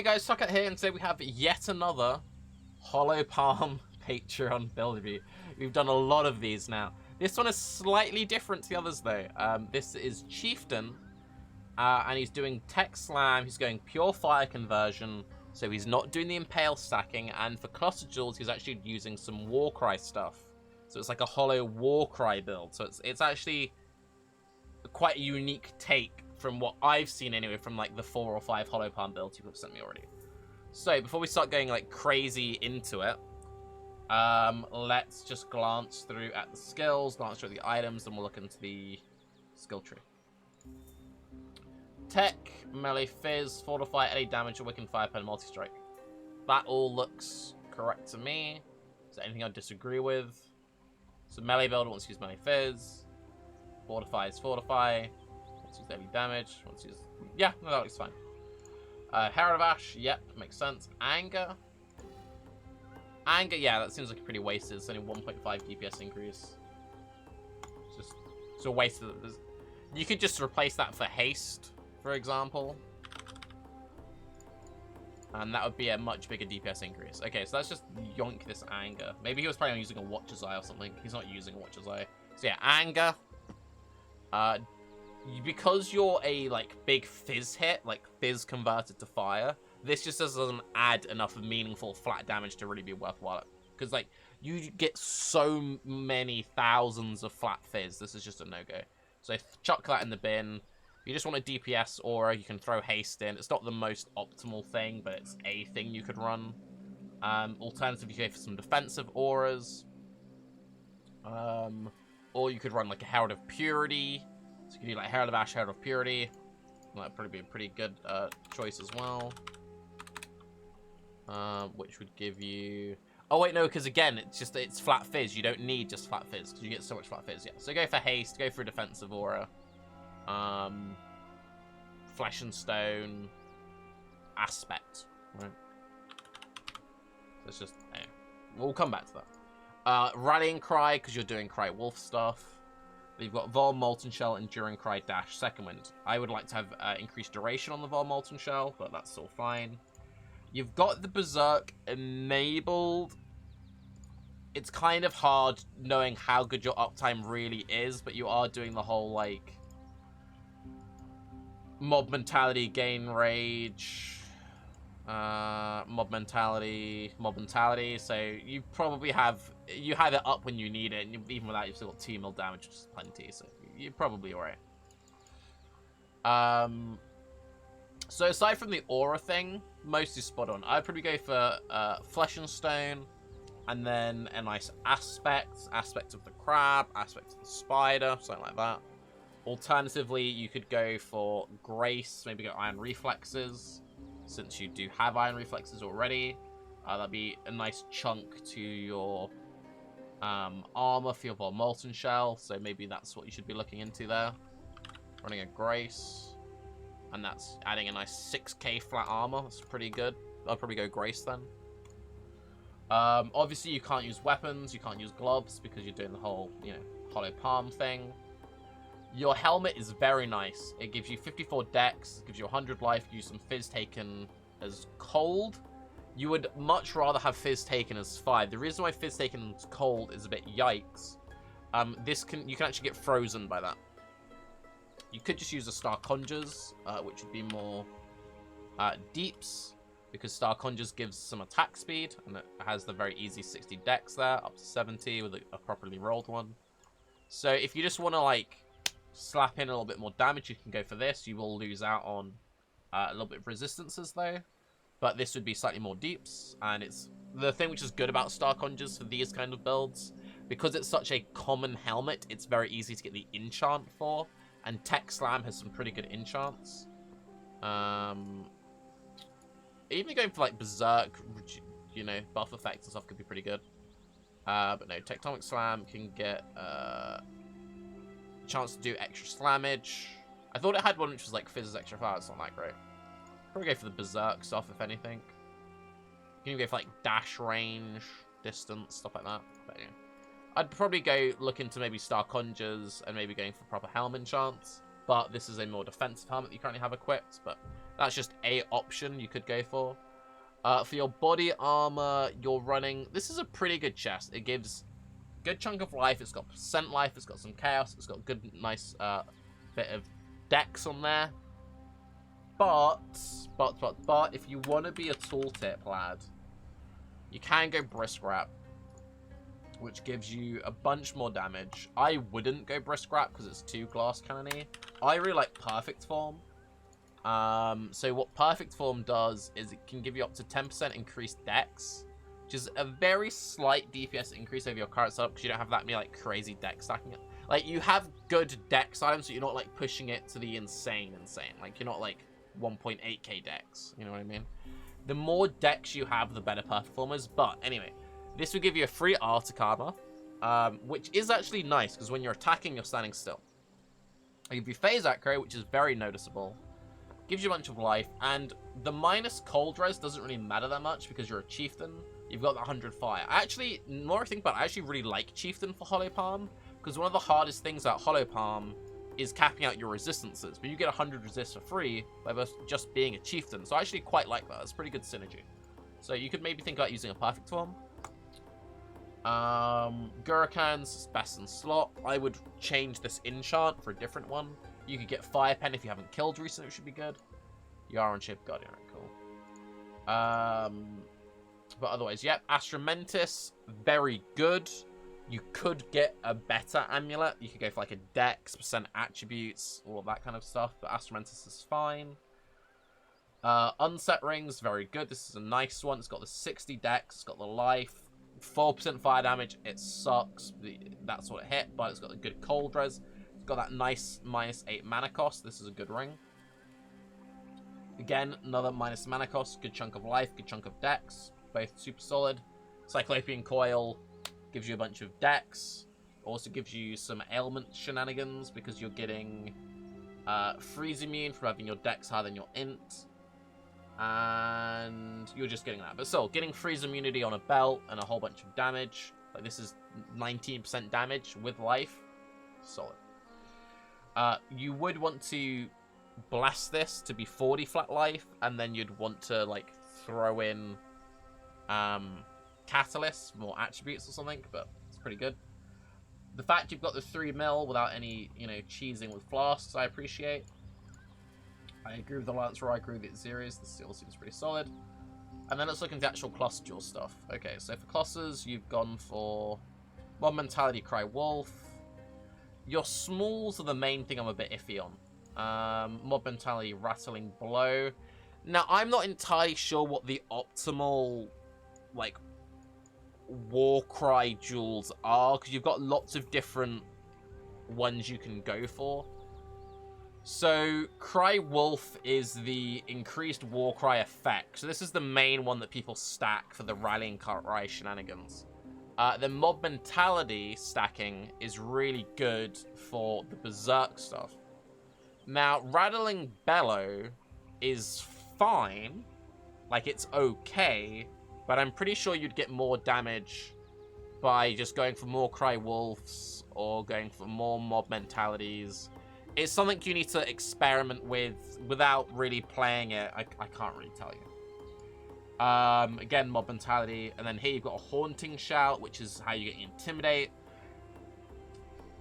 Hey guys, Tarke here, and today we have yet another Hollow Palm Patreon build review. We've done a lot of these now. This one is slightly different to the others though. This is Chieftain, and he's doing Tech Slam, he's going pure fire conversion, so he's not doing the impale stacking, and for cluster jewels he's actually using some Warcry stuff. So it's like a hollow Warcry build, so it's actually quite a unique take from what I've seen anyway from like the 4 or 5 Hollow Palm builds you've sent me already. So before we start going like crazy into it, let's just glance through at the skills, glance through the items, then we'll look into the skill tree. Tech, melee fizz, fortify, any damage, awaken fire pen, multi-strike. That all looks correct to me. Is there anything I disagree with? So melee build wants to use melee fizz. Fortify is fortify. Wants to use daily damage. Wants to use... Yeah, no, that looks fine. Herald of Ash, yep, makes sense. Anger. Anger, yeah, that seems like a pretty wasted. It's only 1.5 DPS increase. It's a waste of... You could just replace that for haste, for example. And that would be a much bigger DPS increase. Okay, so let's just yonk this anger. Maybe he was planning on using a Watcher's Eye or something. He's not using a Watcher's Eye. So yeah, anger. Because you're a like big fizz hit, like fizz converted to fire, this just doesn't add enough meaningful flat damage to really be worthwhile. Because like you get so many thousands of flat fizz, this is just a no-go. So chuck that in the bin. If you just want a DPS aura, you can throw haste in. It's not the most optimal thing, but it's a thing you could run. Alternatively, you go for some defensive auras. Or you could run like a Herald of Purity. So you can do like Herald of Ash, Herald of Purity. That'd probably be a pretty good choice as well. Which would give you... Oh wait, no, because again, it's flat fizz. You don't need just flat fizz because you get so much flat fizz. Yeah, so go for haste, go for a defensive aura. Flesh and Stone, Aspect. Right. So it's just... Yeah. We'll come back to that. Rallying Cry, because you're doing Cry Wolf stuff. You've got Vol, Molten Shell, Enduring Cry, Dash, Second Wind. I would like to have increased duration on the Vol Molten Shell, but that's all fine. You've got the Berserk enabled. It's kind of hard knowing how good your uptime really is, but you are doing the whole, like, mob mentality, gain rage... mob mentality, so you probably have it up when you need it, and even without, you've still got 2 mil damage, which is plenty, so you're probably alright. So aside from the aura thing, mostly spot on. I'd probably go for Flesh and Stone, and then a nice aspect of the crab, aspect of the spider, something like that. Alternatively, you could go for Grace, maybe go Iron Reflexes, since you do have Iron Reflexes already. That'd be a nice chunk to your armor for your Molten Shell, so maybe that's what you should be looking into there. Running a Grace, and that's adding a nice 6k flat armor. That's pretty good. I'll probably go Grace then. Obviously, you can't use weapons, you can't use gloves, because you're doing the whole, you know, Hollow Palm thing. Your helmet is very nice. It gives you 54 dex, gives you 100 life, use some fizz taken as cold. You would much rather have fizz taken as 5. The reason why fizz taken as cold is a bit yikes. You can actually get frozen by that. You could just use a Star Conjures, which would be more deeps, because Star Conjures gives some attack speed, and it has the very easy 60 dex there, up to 70 with a properly rolled one. So if you just want to like slap in a little bit more damage, you can go for this. You will lose out on a little bit of resistances though, but this would be slightly more deeps. And it's the thing which is good about Star Conjures for these kind of builds, because it's such a common helmet, it's very easy to get the enchant for, and Tech Slam has some pretty good enchants. Even going for like Berserk, you know, buff effects and stuff could be pretty good. But no, Tectonic Slam can get chance to do extra slammage. I thought it had one which was like fizzes extra fire. It's not that great. Probably go for the Berserk stuff if anything. You can go for like dash range, distance, stuff like that. But yeah, I'd probably go look into maybe Star Conjures and maybe going for proper helmet enchants. But this is a more defensive helmet that you currently have equipped. But That's just a option you could go for. For your body armor, you're running... This is a pretty good chest. It gives a good chunk of life. It's got percent life. It's got some chaos. It's got a good, nice bit of dex on there. But, if you want to be a tooltip, lad, you can go Brisk Wrap, which gives you a bunch more damage. I wouldn't go Brisk Wrap because it's too glass cannon-y. I really like Perfect Form. So what Perfect Form does is it can give you up to 10% increased dex, which is a very slight DPS increase over your current setup because you don't have that many like crazy dex stacking. Like, you have good dex items, so you're not like pushing it to the insane. Like, you're not like 1.8k dex, you know what I mean? The more dex you have, the better Perfect Form is. But anyway, this will give you a free Arctic armor, which is actually nice because when you're attacking, you're standing still. I'll give you phase acro, which is very noticeable. Gives you a bunch of life, and the minus cold res doesn't really matter that much because you're a Chieftain. You've got that 100 fire. Actually, the more I think about it, I actually really like Chieftain for Hollow Palm, because one of the hardest things about Hollow Palm is capping out your resistances, but you get 100 resist for free by just being a Chieftain, so I actually quite like that. It's pretty good synergy. So you could maybe think about using a Perfect Form. Gurkhan's best in slot. I would change this enchant for a different one. You could get Fire Pen if you haven't killed recently, which should be good. You are on Ship Guardian, right, cool. But otherwise, yep. Astromentis, very good. You could get a better amulet. You could go for like a dex, percent attributes, all of that kind of stuff. But Astromentis is fine. Unset Rings, very good. This is a nice one. It's got the 60 dex. It's got the life. 4% fire damage. It sucks. That's what it hit. But it's got a good cold res. It's got that nice -8 mana cost. This is a good ring. Again, another minus mana cost. Good chunk of life. Good chunk of dex. Both super solid. Cyclopean Coil gives you a bunch of dex. Also gives you some ailment shenanigans because you're getting freeze immune from having your dex higher than your int. And you're just getting that. But still, getting freeze immunity on a belt and a whole bunch of damage. Like, this is 19% damage with life. Solid. You would want to blast this to be 40 flat life, and then you'd want to like throw in catalyst, more attributes or something, but it's pretty good. The fact you've got the 3 mil without any, you know, cheesing with flasks, I appreciate. I agree with the Lancer, I agree with the Xerius, this still seems pretty solid. And then let's look into the actual cluster duel stuff. Okay, so for clusters, you've gone for Mob Mentality, Cry Wolf. Your smalls are the main thing I'm a bit iffy on. Mob Mentality, Rattling Blow. Now, I'm not entirely sure what the optimal, like, Warcry duels are, because you've got lots of different ones you can go for. So, Cry Wolf is the increased Warcry effect. So this is the main one that people stack for the Rallying Cry shenanigans. The Mob Mentality stacking is really good for the Berserk stuff. Now, Rattling Bellow is fine. Like, it's okay. But I'm pretty sure you'd get more damage by just going for more Cry Wolves or going for more Mob Mentalities. It's something you need to experiment with without really playing it. I can't really tell you. Again, Mob Mentality. And then here you've got a Haunting Shout, which is how you get Intimidate.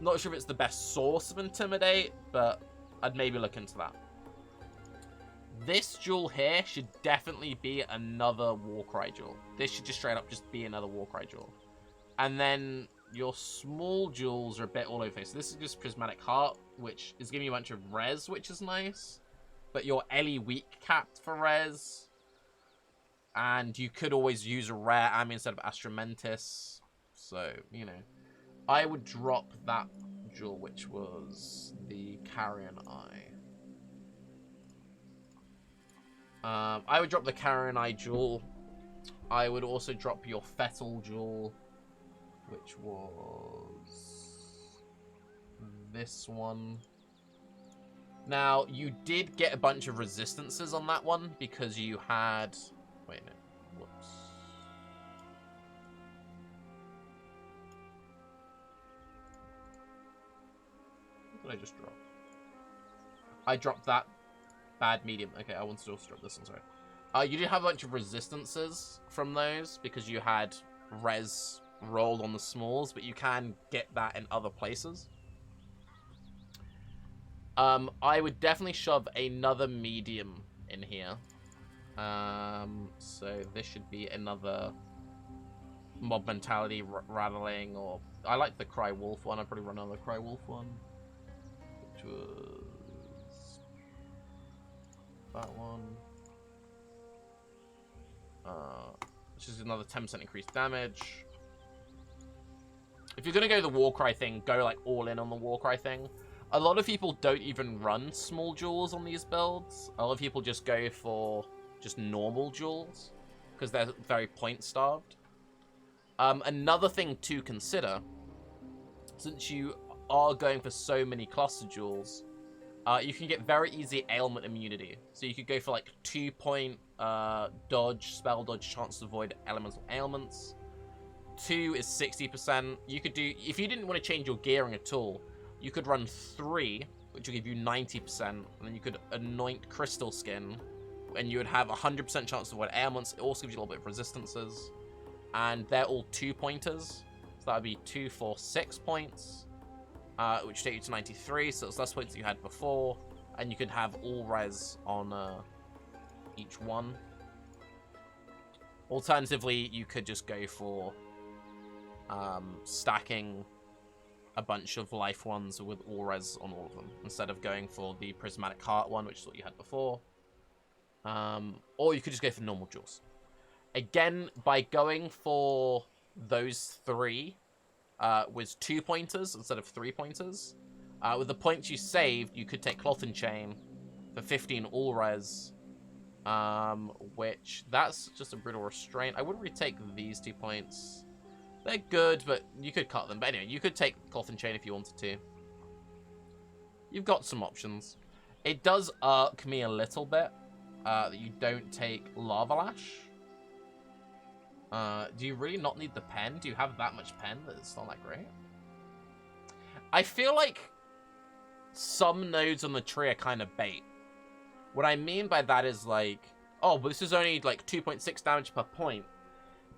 Not sure if it's the best source of Intimidate, but I'd maybe look into that. This duel here should definitely be another Warcry duel. This should just straight up just be another Warcry duel. And then your small duels are a bit all over the place. So this is just Prismatic Heart, which is giving you a bunch of res, which is nice. But you're Ellie weak capped for res. And you could always use a rare Ami instead of Astromentis. So, you know. I would drop that duel, which was the Carrion Eye. I would drop the Carrion Eye duel. I would also drop your Fettle duel, which was this one. Now, you did get a bunch of resistances on that one because you had... Wait, no. Whoops. What did I just drop? I dropped that Bad, medium. Okay, I want to also drop this one, sorry. You do have a bunch of resistances from those because you had res rolled on the smalls, but you can get that in other places. I would definitely shove another medium in here. So this should be another mob mentality rattling, or I like the Cry Wolf one. I'd probably run another Cry Wolf one, which was that one. Which is another 10% increased damage. If you're gonna go the Warcry thing, go like all in on the Warcry thing. A lot of people don't even run small jewels on these builds. A lot of people just go for just normal jewels because they're very point starved. Another thing to consider, since you are going for so many cluster jewels, you can get very easy ailment immunity. So you could go for like 2-point dodge, spell dodge, chance to avoid elemental ailments. 2 is 60%. You could do, if you didn't want to change your gearing at all, you could run 3, which will give you 90%, and then you could anoint crystal skin, and you would have 100% chance to avoid ailments. It also gives you a little bit of resistances, and they're all 2-pointers. So that would be 2, 4, 6 points, which take you to 93. So it's less points than you had before, and you could have all res on each one. Alternatively, you could just go for stacking a bunch of life ones with all res on all of them, instead of going for the prismatic heart one, which is what you had before. Or you could just go for normal jewels. Again, by going for those 3 with 2-pointers instead of 3-pointers, with the points you saved, you could take Cloth and Chain for 15 all res, which that's just a brutal restraint. I wouldn't really take these 2 points. They're good, but you could cut them. But anyway, you could take Cloth and Chain if you wanted to. You've got some options. It does irk me a little bit that you don't take Lava Lash. Do you really not need the pen? Do you have that much pen that it's not that great? I feel like some nodes on the tree are kind of bait. What I mean by that is like, oh, but this is only like 2.6 damage per point.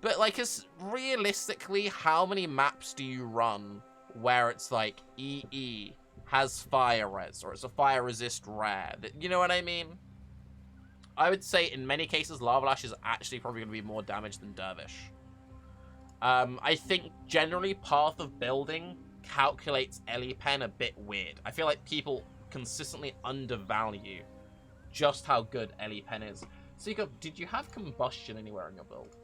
But like, it's realistically, how many maps do you run where it's like EE has fire res, or it's a fire resist rare? You know what I mean? I would say in many cases, Lava Lash is actually probably going to be more damage than Dervish. I think generally Path of Building calculates Ellie Pen a bit weird. I feel like people consistently undervalue just how good Ellie Pen is. So did you have Combustion anywhere in your build?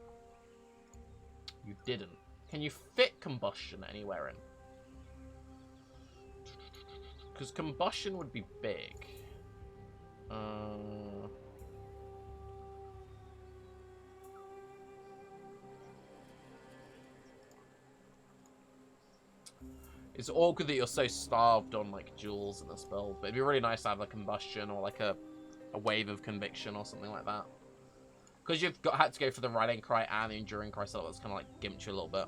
You didn't. Can you fit Combustion anywhere in? Because Combustion would be big. It's awkward that you're so starved on like jewels in this build, but it'd be really nice to have a Combustion or like a Wave of Conviction or something like that. Because you've had to go for the Rallying Cry and the Enduring Cry, so that's kind of like gimped you a little bit.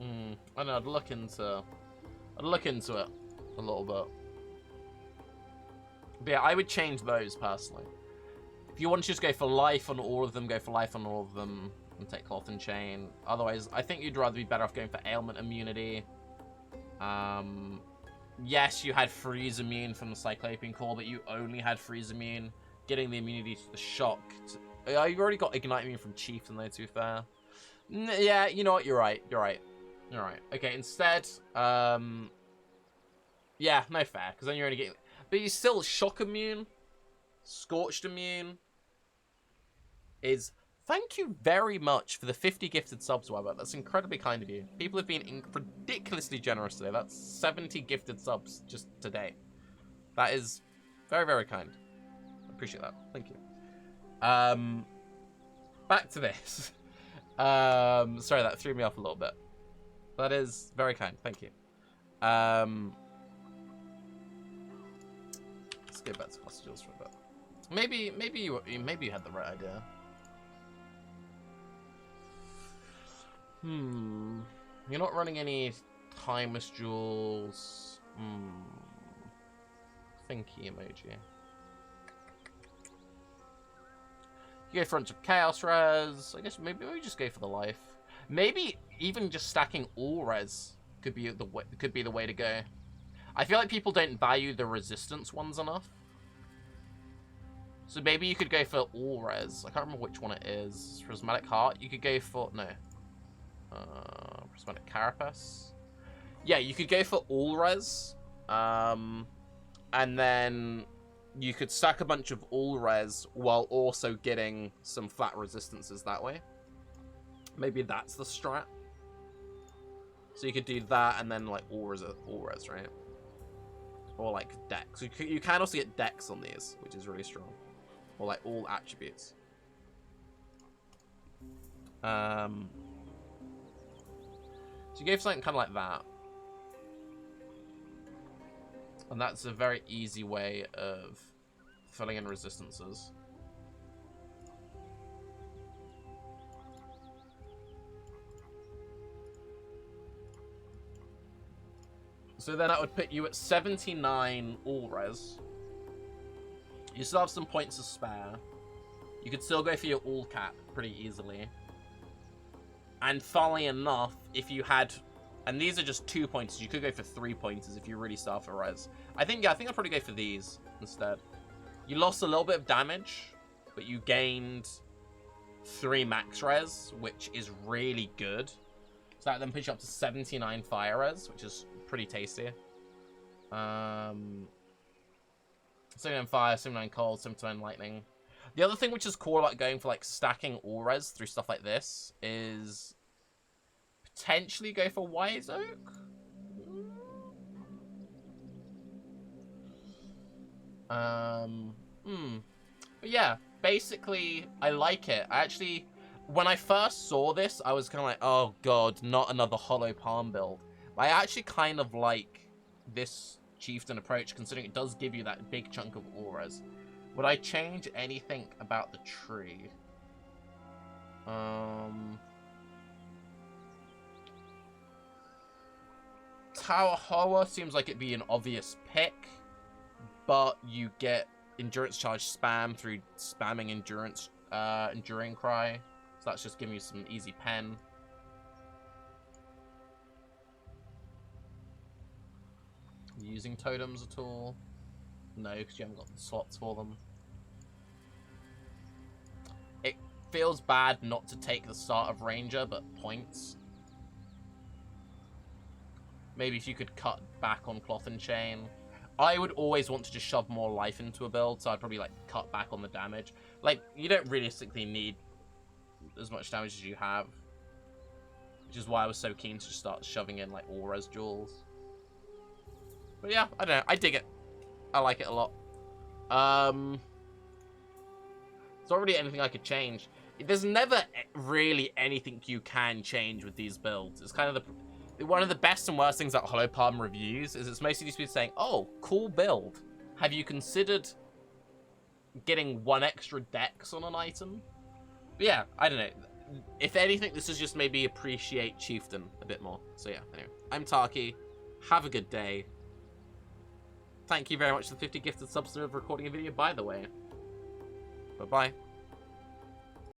I don't know, I'd look into it a little bit. But yeah, I would change those personally. If you want to just go for life on all of them, go for life on all of them and take Cloth and Chain. Otherwise, I think you'd rather be better off going for Ailment Immunity. Yes, you had Freeze Immune from the Cyclopean Core, but you only had Freeze Immune. Getting the immunity to the shock. You already got Ignite Immune from Chieftain, though, to be fair. Yeah, you know what? You're right. You're right. You're right. Okay, instead, yeah, no fair, because then you're only getting... But you still Shock Immune, Scorched Immune is... Thank you very much for the 50 gifted subs, Weber. That's incredibly kind of you. People have been ridiculously generous today. That's 70 gifted subs just today. That is very, very kind. I appreciate that. Thank you. Back to this. Sorry, that threw me off a little bit. That is very kind. Thank you. Let's go back to hospitals for a bit. Maybe you had the right idea. You're not running any timeless jewels. Thinky emoji. You go for a bunch of chaos res. I guess maybe we just go for the life. Maybe even just stacking all res could be the way to go. I feel like people don't value the resistance ones enough. So maybe you could go for all res. I can't remember which one it is. Prismatic Heart. You could go for Prismatic Carapace. Yeah, you could go for all res. And then you could stack a bunch of all res while also getting some flat resistances that way. Maybe that's the strat. So you could do that and then like all res, right? Or like Dex. You can also get Dex on these, which is really strong. Or like all attributes. So you gave something kind of like that. And that's a very easy way of filling in resistances. So then that would put you at 79 all res. You still have some points to spare. You could still go for your all cap pretty easily. And funnily enough, if you had... And these are just 2 pointers. You could go for 3 pointers if you really start for res. I think I'll probably go for these instead. You lost a little bit of damage, but you gained 3 max res, which is really good. So that then puts you up to 79 fire res, which is pretty tasty. 79 fire, 79 cold, 79 lightning. The other thing which is cool about going for like stacking all res through stuff like this is potentially go for Wise Oak. But yeah, basically I like it. When I first saw this, I was kind of like, oh god, not another Hollow Palm build. But I actually kind of like this Chieftain approach, considering it does give you that big chunk of auras. Would I change anything about the tree? Tower Horror seems like it'd be an obvious pick, but you get endurance charge spam through spamming endurance, enduring cry. So that's just giving you some easy pen. Using totems at all? No, because you haven't got the slots for them. It feels bad not to take the start of Ranger, but points. Maybe if you could cut back on Cloth and Chain. I would always want to just shove more life into a build, so I'd probably like cut back on the damage. Like, you don't realistically need as much damage as you have. Which is why I was so keen to just start shoving in like all-res jewels. But yeah, I don't know. I dig it. I like it a lot. There's not really anything I could change. There's never really anything you can change with these builds. It's kind of one of the best and worst things about Hollow Palm reviews is it's mostly just people saying, oh, cool build. Have you considered getting 1 extra dex on an item? But yeah, I don't know. If anything, this is just maybe appreciate Chieftain a bit more. So yeah, anyway. I'm Tarke. Have a good day. Thank you very much for the 50 gifted subs for recording a video, by the way. Bye-bye.